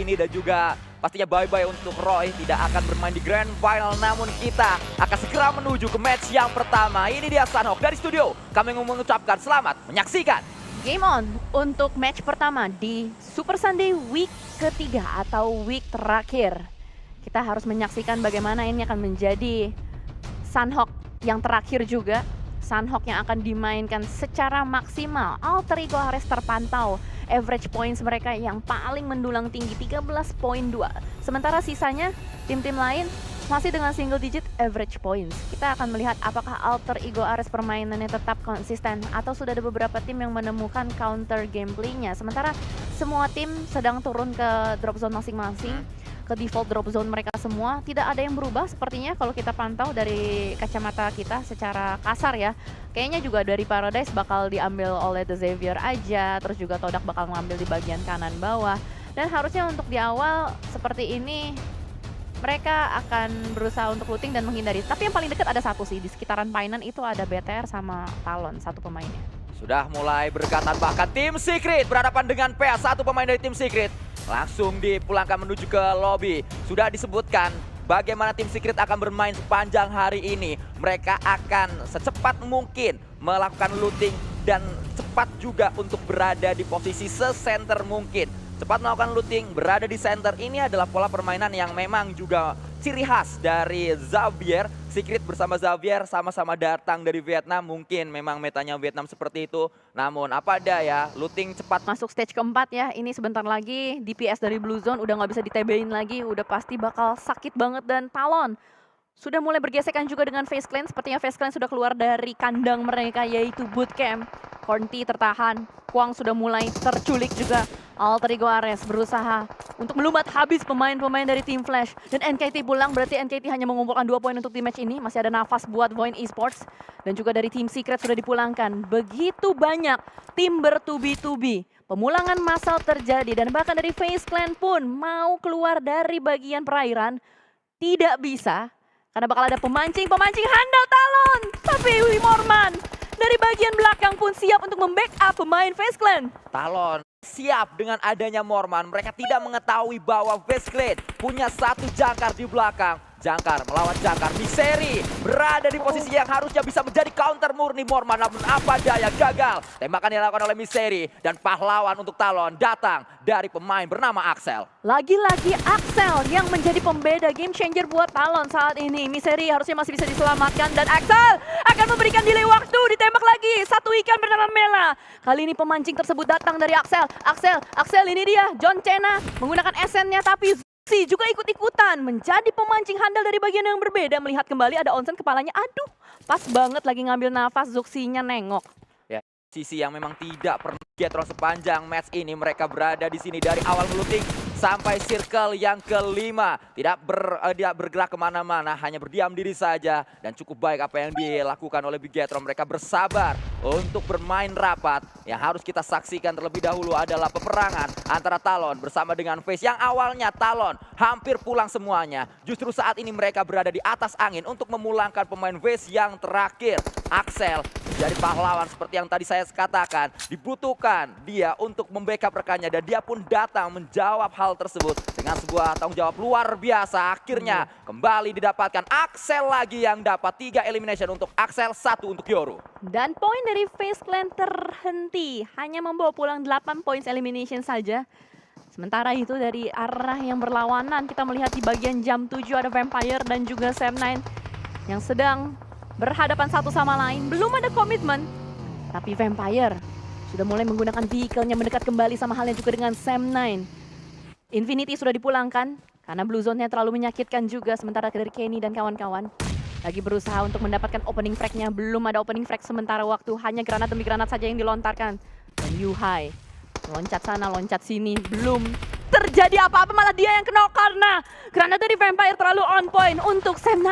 ini dan juga pastinya bye-bye untuk Roy tidak akan bermain di Grand Final, namun kita akan segera menuju ke match yang pertama. Ini dia Sunhawk dari studio, kami mengucapkan selamat menyaksikan. Game on untuk match pertama di Super Sunday week ketiga atau week terakhir. Kita harus menyaksikan bagaimana ini akan menjadi Sunhawk yang terakhir juga. Sunhawk yang akan dimainkan secara maksimal. Alter Ego Ares terpantau. Average points mereka yang paling mendulang tinggi 13.2. Sementara sisanya tim-tim lain masih dengan single digit average points. Kita akan melihat apakah Alter Ego Ares permainannya tetap konsisten atau sudah ada beberapa tim yang menemukan counter gameplaynya. Sementara semua tim sedang turun ke drop zone masing-masing, ke default drop zone mereka semua. Tidak ada yang berubah sepertinya kalau kita pantau dari kacamata kita secara kasar ya. Kayaknya juga dari Paradise bakal diambil oleh The Xavier aja, terus juga Todak bakal ngambil di bagian kanan bawah. Dan harusnya untuk di awal seperti ini mereka akan berusaha untuk looting dan menghindari. Tapi yang paling dekat ada satu sih, di sekitaran Painan itu ada BTR sama Talon, satu pemainnya. Sudah mulai berdekatan, bahkan tim Secret berhadapan dengan PA, satu pemain dari tim Secret. Langsung dipulangkan menuju ke lobby. Sudah disebutkan bagaimana tim Secret akan bermain sepanjang hari ini. Mereka akan secepat mungkin melakukan looting dan cepat juga untuk berada di posisi se-center mungkin. Cepat melakukan looting, berada di center. Ini adalah pola permainan yang memang juga ciri khas dari Xavier. Secret bersama Xavier sama-sama datang dari Vietnam. Mungkin memang metanya Vietnam seperti itu. Namun apa daya, looting cepat. Masuk stage keempat ya, ini sebentar lagi DPS dari Blue Zone udah nggak bisa ditb-in lagi. Udah pasti bakal sakit banget dan Talon sudah mulai bergesekan juga dengan FaZe Clan. Sepertinya FaZe Clan sudah keluar dari kandang mereka yaitu bootcamp. Cornty tertahan, Kwang sudah mulai terculik juga. Alter Ego Ares berusaha untuk melumat habis pemain-pemain dari tim Flash. Dan NKT pulang, berarti NKT hanya mengumpulkan 2 poin untuk di match ini. Masih ada nafas buat Void Esports. Dan juga dari tim Secret sudah dipulangkan. Begitu banyak tim bertubi-tubi. Pemulangan massal terjadi dan bahkan dari FaZe Clan pun mau keluar dari bagian perairan. Tidak bisa. Karena bakal ada pemancing handal Talon. Tapi Morman dari bagian belakang pun siap untuk membackup pemain FaZe Clan. Talon siap dengan adanya Morman. Mereka tidak mengetahui bahwa FaZe Clan punya satu jangkar di belakang. Jangkar melawan jangkar. Miseri berada di posisi yang harusnya bisa menjadi counter murni Morman. Namun apa daya, gagal. Tembakan dilakukan oleh Miseri. Dan pahlawan untuk Talon datang dari pemain bernama Axel. Lagi-lagi Axel yang menjadi pembeda game changer buat Talon saat ini. Miseri harusnya masih bisa diselamatkan. Dan Axel akan memberikan delay waktu. Ditembak lagi. Satu ikan bernama Mela. Kali ini pemancing tersebut datang dari Axel. Axel ini dia. John Cena menggunakan SN-nya tapi Si juga ikut-ikutan menjadi pemancing handal dari bagian yang berbeda. Melihat kembali ada onsen kepalanya. Aduh, pas banget lagi ngambil nafas. Zuxinya nengok. Ya, sisi yang memang tidak pernah Getron sepanjang match ini. Mereka berada di sini dari awal looting sampai circle yang kelima. Tidak bergerak kemana-mana, hanya berdiam diri saja. Dan cukup baik apa yang dilakukan oleh Bigetron. Mereka bersabar untuk bermain rapat. Yang harus kita saksikan terlebih dahulu adalah peperangan antara Talon bersama dengan FaZe. Yang awalnya Talon hampir pulang semuanya. Justru saat ini mereka berada di atas angin untuk memulangkan pemain FaZe yang terakhir. Axel menjadi pahlawan seperti yang tadi saya katakan. Dibutuhkan dia untuk membackup rekannya. Dan dia pun datang menjawab hal tersebut dengan sebuah tanggung jawab luar biasa. Akhirnya kembali didapatkan Axel lagi yang dapat 3 elimination untuk Axel, 1 untuk Yoru. Dan poin dari FaZe Clan terhenti, hanya membawa pulang 8 points elimination saja. Sementara itu dari arah yang berlawanan kita melihat di bagian jam 7 ada Vampire dan juga Sam9 yang sedang berhadapan satu sama lain. Belum ada komitmen, tapi Vampire sudah mulai menggunakan vehicle-nya mendekat kembali, sama halnya juga dengan Sam9. Infinity sudah dipulangkan karena Blue Zone-nya terlalu menyakitkan juga. Sementara dari Kenny dan kawan-kawan lagi berusaha untuk mendapatkan opening frag-nya. Belum ada opening frag sementara waktu. Hanya granat demi granat saja yang dilontarkan. Dan Yuhai loncat sana, loncat sini. Belum terjadi apa-apa, malah dia yang kena karena granat dari Vampire terlalu on point untuk Sam9.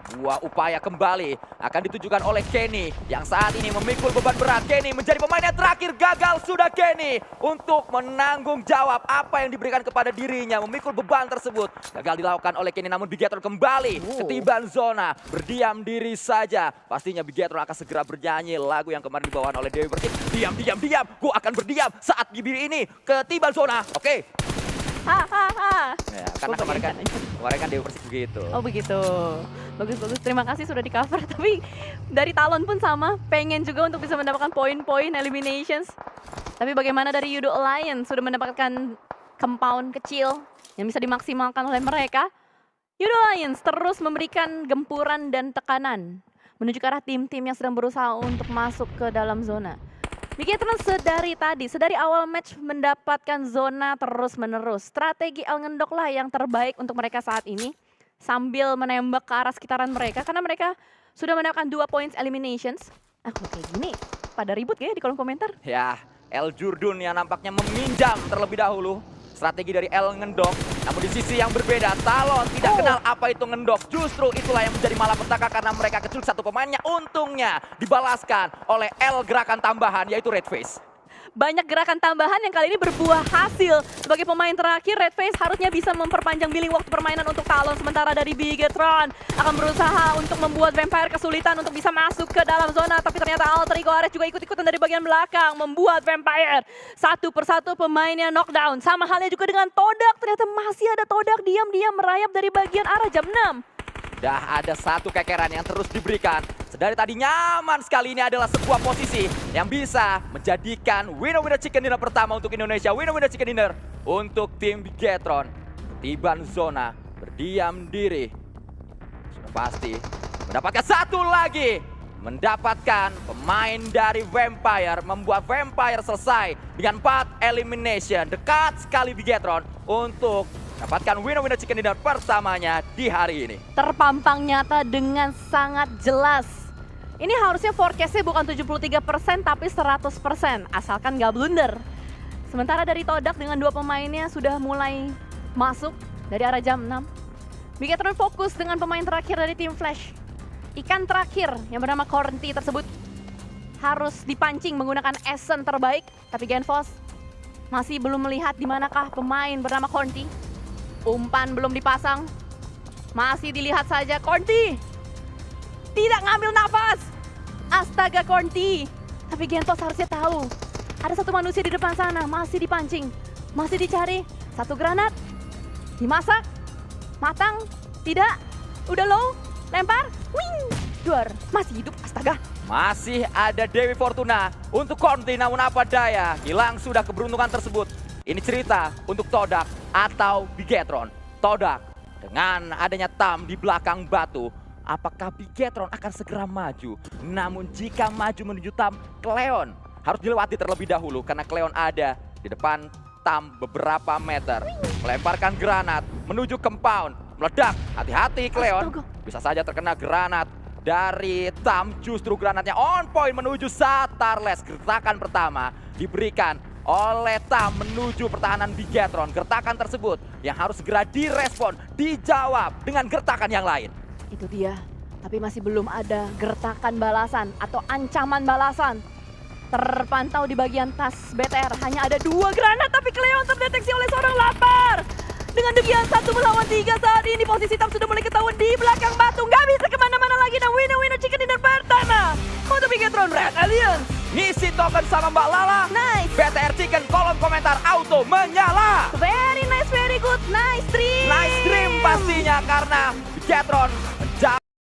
Sebuah upaya kembali akan ditujukan oleh Kenny yang saat ini memikul beban berat. Kenny menjadi pemain yang terakhir, gagal sudah Kenny untuk menanggung jawab apa yang diberikan kepada dirinya. Memikul beban tersebut gagal dilakukan oleh Kenny, namun Bigetron kembali ketiban zona. Berdiam diri saja. Pastinya Bigetron akan segera bernyanyi lagu yang kemarin dibawakan oleh Dewi Persik. Diam, gua akan berdiam saat Gibir ini ketiban zona. Oke. Karena Gua kemarin kan, bayangkan aja. kemarin kan Dewa Persik begitu. Oh begitu. Bagus-bagus. Terima kasih sudah di cover. Tapi dari Talon pun sama. Pengen juga untuk bisa mendapatkan poin-poin eliminations. Tapi bagaimana dari Yudo Alliance sudah mendapatkan compound kecil yang bisa dimaksimalkan oleh mereka. Yudo Alliance terus memberikan gempuran dan tekanan menuju ke arah tim-tim yang sedang berusaha untuk masuk ke dalam zona. Bigetron sedari awal match mendapatkan zona terus-menerus. Strategi El Ngendok lah yang terbaik untuk mereka saat ini. Sambil menembak ke arah sekitaran mereka. Karena mereka sudah mendapatkan 2 points eliminations. Kalau kayak gini, pada ribut ya di kolom komentar. Ya, El Jurdun yang nampaknya meminjam terlebih dahulu strategi dari El Ngendok. Namun di sisi yang berbeda, Talon tidak kenal apa itu ngendok. Justru itulah yang menjadi malapetaka karena mereka keculik satu pemainnya. Untungnya dibalaskan oleh El gerakan tambahan yaitu Red Face. Banyak gerakan tambahan yang kali ini berbuah hasil. Sebagai pemain terakhir, Red Face harusnya bisa memperpanjang billing waktu permainan untuk Talon. Sementara dari Bigetron akan berusaha untuk membuat Vampire kesulitan untuk bisa masuk ke dalam zona. Tapi ternyata Alter Ego Ares juga ikut-ikutan dari bagian belakang. Membuat Vampire satu persatu pemainnya knockdown. Sama halnya juga dengan Todak. Ternyata masih ada Todak diam-diam merayap dari bagian arah jam 6. Dah ada satu kekeran yang terus diberikan. Sedari tadi nyaman sekali, ini adalah sebuah posisi yang bisa menjadikan winner-winner chicken dinner pertama untuk Indonesia. Winner-winner chicken dinner untuk tim Bigetron. Tiban zona, berdiam diri. Sudah pasti mendapatkan satu lagi. Mendapatkan pemain dari Vampire. Membuat Vampire selesai dengan 4 elimination. Dekat sekali Bigetron untuk dapatkan winner-winner chicken dinner pertamanya di hari ini. Terpampang nyata dengan sangat jelas. Ini harusnya forecast-nya bukan 73% tapi 100%, asalkan nggak blunder. Sementara dari Todak dengan 2 pemainnya sudah mulai masuk dari arah jam 6. Bigetron fokus dengan pemain terakhir dari tim Flash. Ikan terakhir yang bernama Cornty tersebut harus dipancing menggunakan Essence terbaik. Tapi Genfos masih belum melihat di manakah pemain bernama Cornty. Umpan belum dipasang. Masih dilihat saja Cornty. Tidak ngambil nafas. Astaga Cornty. Tapi Gentos harusnya tahu. Ada satu manusia di depan sana. Masih dipancing. Masih dicari. Satu granat. Dimasak. Matang. Tidak. Udah low. Lempar. Wing. Duar. Masih hidup. Astaga. Masih ada Dewi Fortuna untuk Cornty, namun apa daya. Hilang sudah keberuntungan tersebut. Ini cerita untuk Todak atau Bigetron. Todak dengan adanya Tam di belakang batu. Apakah Bigetron akan segera maju? Namun jika maju menuju Tam, Cleon harus dilewati terlebih dahulu. Karena Cleon ada di depan Tam beberapa meter. Melemparkan granat menuju compound. Meledak, hati-hati Cleon. Bisa saja terkena granat dari Tam. Justru granatnya on point menuju Satarles. Gertakan pertama diberikan oleh Tam menuju pertahanan Bigetron. Gertakan tersebut yang harus segera direspon, dijawab dengan gertakan yang lain. Itu dia. Tapi masih belum ada gertakan balasan atau ancaman balasan. Terpantau di bagian tas BTR. Hanya ada 2 granat tapi Cleon terdeteksi oleh seorang lapar. Dengan demikian 1 melawan 3 saat ini posisi Tam sudah mulai ketahuan di belakang batu. Nggak bisa kemana-mana lagi dan winner-winner chicken dinner pertama untuk Bigetron Red Alliance. Ngisi token sama Mbak Lala. Nice. BTR Chicken kolom komentar auto menyala. Very nice, very good. Nice dream. Nice dream pastinya karena Bigetron